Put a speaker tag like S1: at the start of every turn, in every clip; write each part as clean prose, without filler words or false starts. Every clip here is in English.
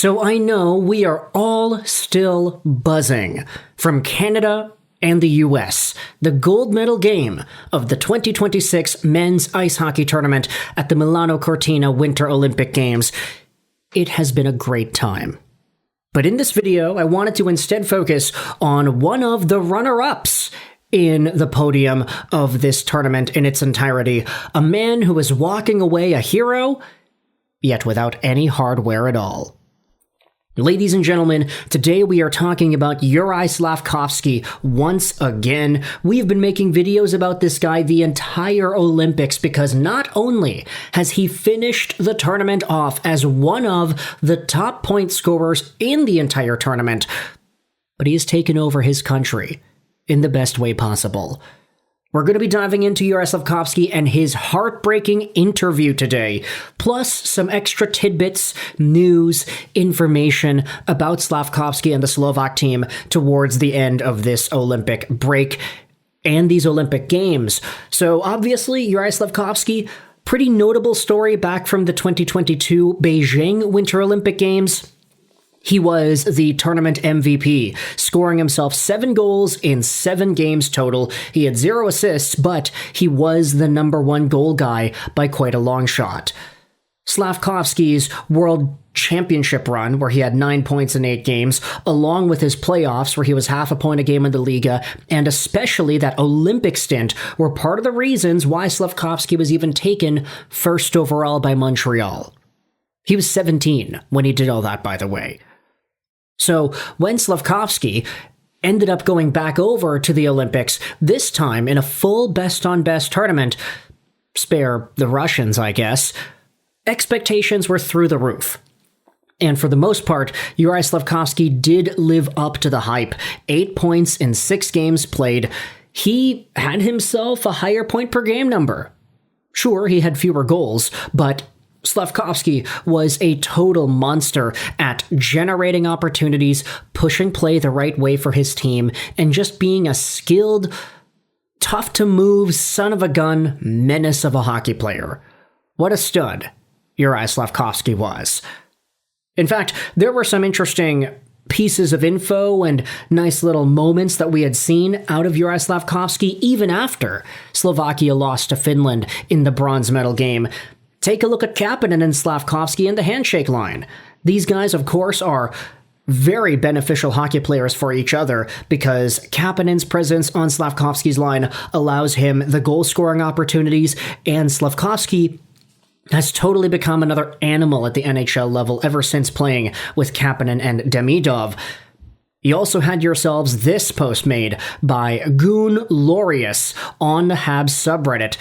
S1: So I know we are all still buzzing from Canada and the US, the gold medal game of the 2026 men's ice hockey tournament at the Milano Cortina Winter Olympic Games. It has been a great time. But in this video, I wanted to instead focus on one of the runner-ups in the podium of this tournament in its entirety, a man who is walking away a hero, yet without any hardware at all. Ladies and gentlemen, today we are talking about Juraj Slafkovsky once again. We've been making videos about this guy the entire Olympics because not only has he finished the tournament off as one of the top point scorers in the entire tournament, but he has taken over his country in the best way possible. We're going to be diving into Juraj Slafkovsky and his heartbreaking interview today, plus some extra tidbits, news, information about Slafkovsky and the Slovak team towards the end of this Olympic break and these Olympic Games. So obviously, Juraj Slafkovsky, pretty notable story back from the 2022 Beijing Winter Olympic Games. He was the tournament MVP, scoring himself 7 goals in 7 games total. He had 0 assists, but he was the number 1 goal guy by quite a long shot. Slafkovsky's World Championship run, where he had 9 points in 8 games, along with his playoffs, where he was half a point a game in the Liga, and especially that Olympic stint, were part of the reasons why Slafkovsky was even taken first overall by Montreal. He was 17 when he did all that, by the way. So when Slafkovsky ended up going back over to the Olympics, this time in a full best-on-best tournament, spare the Russians, I guess, expectations were through the roof. And for the most part, Juraj Slafkovsky did live up to the hype. 8 points in 6 games played. He had himself a higher point per game number. Sure, he had fewer goals, but Slafkovsky was a total monster at generating opportunities, pushing play the right way for his team, and just being a skilled, tough-to-move, son-of-a-gun menace of a hockey player. What a stud Juraj Slafkovsky was. In fact, there were some interesting pieces of info and nice little moments that we had seen out of Juraj Slafkovsky even after Slovakia lost to Finland in the bronze medal game. Take a look at Kapanen and Slafkovsky in the handshake line. These guys, of course, are very beneficial hockey players for each other because Kapanen's presence on Slafkovsky's line allows him the goal-scoring opportunities, and Slafkovsky has totally become another animal at the NHL level ever since playing with Kapanen and Demidov. You also had yourselves this post made by Goon Lorius on the Habs subreddit,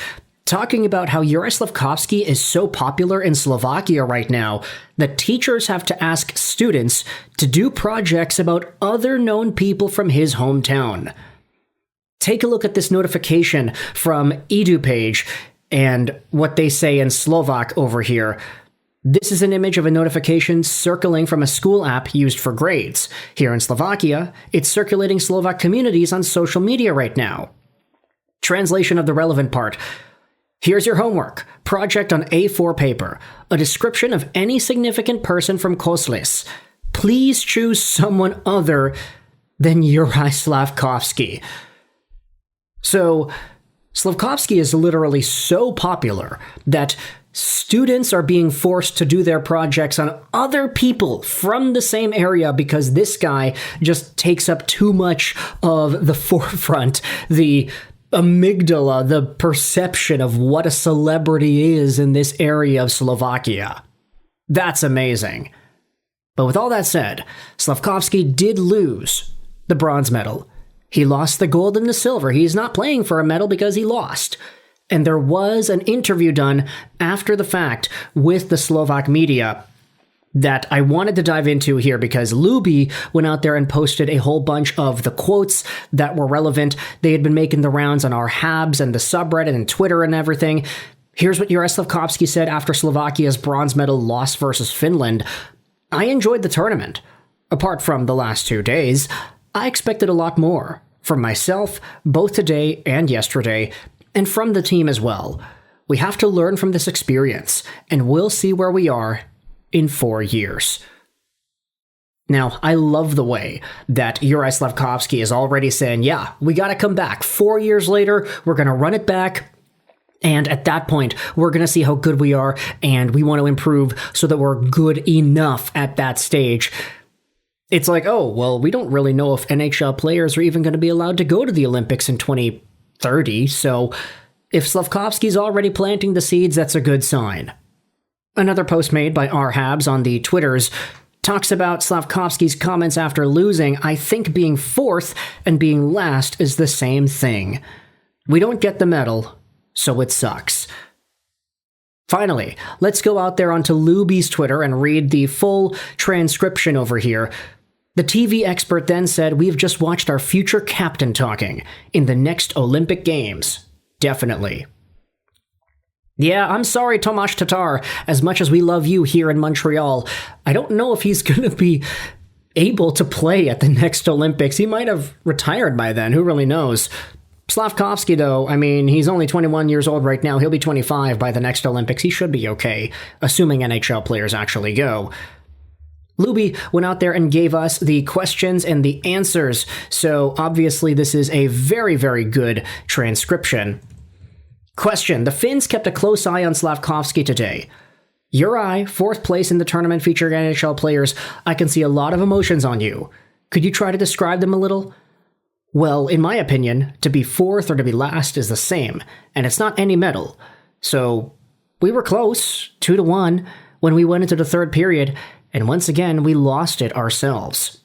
S1: talking about how Juraj Slafkovsky is so popular in Slovakia right now that teachers have to ask students to do projects about other known people from his hometown. Take a look at this notification from EduPage and what they say in Slovak over here. This is an image of a notification circling from a school app used for grades. Here in Slovakia, it's circulating Slovak communities on social media right now. Translation of the relevant part. Here's your homework. Project on A4 paper. A description of any significant person from Koslis. Please choose someone other than Juraj Slafkovsky. So, Slafkovsky is literally so popular that students are being forced to do their projects on other people from the same area because this guy just takes up too much of the forefront, the amygdala, the perception of what a celebrity is in this area of Slovakia. That's amazing. But with all that said, Slafkovsky did lose the bronze medal. He lost the gold and the silver. He's not playing for a medal because he lost. And there was an interview done after the fact with the Slovak media that I wanted to dive into here because Luby went out there and posted a whole bunch of the quotes that were relevant. They had been making the rounds on our Habs and the subreddit and Twitter and everything. Here's what Juraj Slafkovsky said after Slovakia's bronze medal loss versus Finland. I enjoyed the tournament. Apart from the last 2 days, I expected a lot more from myself, both today and yesterday, and from the team as well. We have to learn from this experience, and we'll see where we are in 4 years. Now, I love the way that Juraj Slafkovsky is already saying, yeah, we got to come back. 4 years later, we're going to run it back. And at that point, we're going to see how good we are, and we want to improve so that we're good enough at that stage. It's like, oh, well, we don't really know if NHL players are even going to be allowed to go to the Olympics in 2030, so if Slafkovsky's already planting the seeds, that's a good sign. Another post made by R. Habs on the Twitters talks about Slafkovsky's comments after losing. I think being fourth and being last is the same thing. We don't get the medal, so it sucks. Finally, let's go out there onto Luby's Twitter and read the full transcription over here. The TV expert then said, "We've just watched our future captain talking in the next Olympic Games. Definitely." Yeah, I'm sorry, Tomasz Tatar. As much as we love you here in Montreal, I don't know if he's going to be able to play at the next Olympics. He might have retired by then. Who really knows? Slafkovsky, though, I mean, he's only 21 years old right now. He'll be 25 by the next Olympics. He should be okay, assuming NHL players actually go. Luby went out there and gave us the questions and the answers, so obviously this is a very, very good transcription. Question: the Finns kept a close eye on Slafkovsky today. Uri, fourth place in the tournament featuring NHL players. I can see a lot of emotions on you. Could you try to describe them a little? Well, in my opinion, to be fourth or to be last is the same, and it's not any medal. So, we were close, 2-1, when we went into the third period, and once again, we lost it ourselves.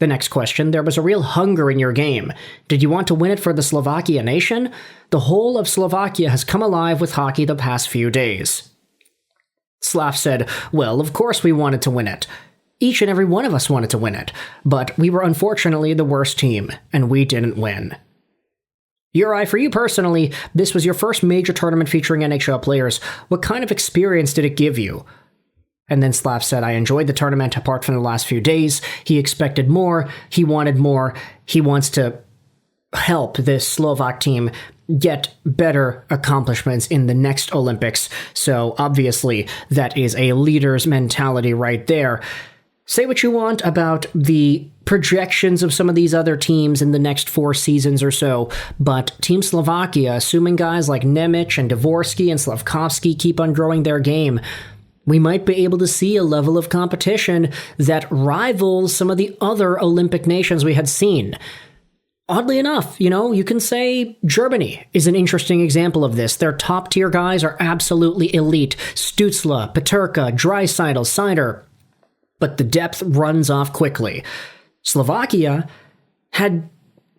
S1: The next question: there was a real hunger in your game. Did you want to win it for the Slovakia nation? The whole of Slovakia has come alive with hockey the past few days. Slav said, well, of course we wanted to win it. Each and every one of us wanted to win it, but we were unfortunately the worst team, and we didn't win. Uri, for you personally, this was your first major tournament featuring NHL players. What kind of experience did it give you? And then Slav said, I enjoyed the tournament apart from the last few days. He expected more. He wanted more. He wants to help this Slovak team get better accomplishments in the next Olympics. So obviously that is a leader's mentality right there. Say what you want about the projections of some of these other teams in the next 4 seasons or so, but Team Slovakia, assuming guys like Nemec and Dvorsky and Slafkovsky keep on growing their game, we might be able to see a level of competition that rivals some of the other Olympic nations we had seen. Oddly enough, you can say Germany is an interesting example of this. Their top-tier guys are absolutely elite. Stützle, Peterka, Draisaitl, Seider. But the depth runs off quickly. Slovakia had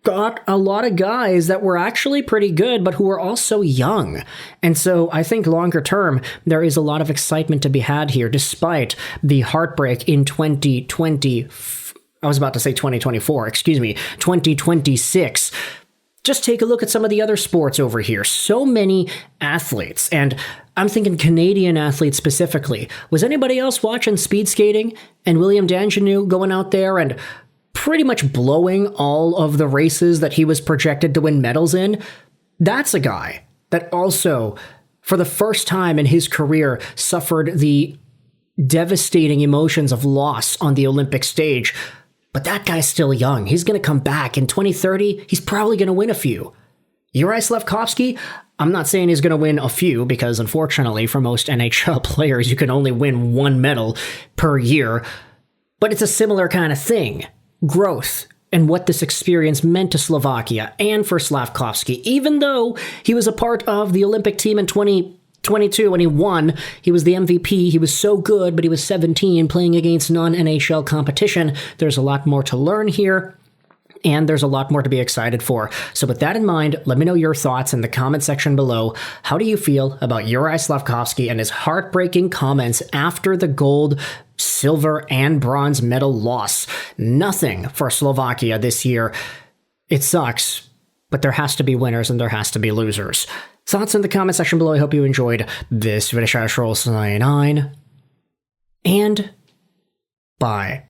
S1: got a lot of guys that were actually pretty good, but who were also young. And so I think longer term, there is a lot of excitement to be had here, despite the heartbreak in 2020. I was about to say 2024, 2026. Just take a look at some of the other sports over here. So many athletes, and I'm thinking Canadian athletes specifically. Was anybody else watching speed skating and William Danjanu going out there and pretty much blowing all of the races that he was projected to win medals in? That's a guy that also, for the first time in his career, suffered the devastating emotions of loss on the Olympic stage. But that guy's still young. He's going to come back. In 2030, he's probably going to win a few. Juraj Slafkovsky, I'm not saying he's going to win a few, because unfortunately for most NHL players, you can only win 1 medal per year. But it's a similar kind of thing. Growth and what this experience meant to Slovakia and for Slafkovsky. Even though he was a part of the Olympic team in 2022 when he won, he was the MVP, he was so good, but he was 17 playing against non-NHL competition. There's a lot more to learn here, and there's a lot more to be excited for. So with that in mind, let me know your thoughts in the comment section below. How do you feel about Juraj Slafkovsky and his heartbreaking comments after the gold, silver, and bronze medal loss? Nothing for Slovakia this year. It sucks, but there has to be winners and there has to be losers. Thoughts in the comment section below. I hope you enjoyed this video. And bye.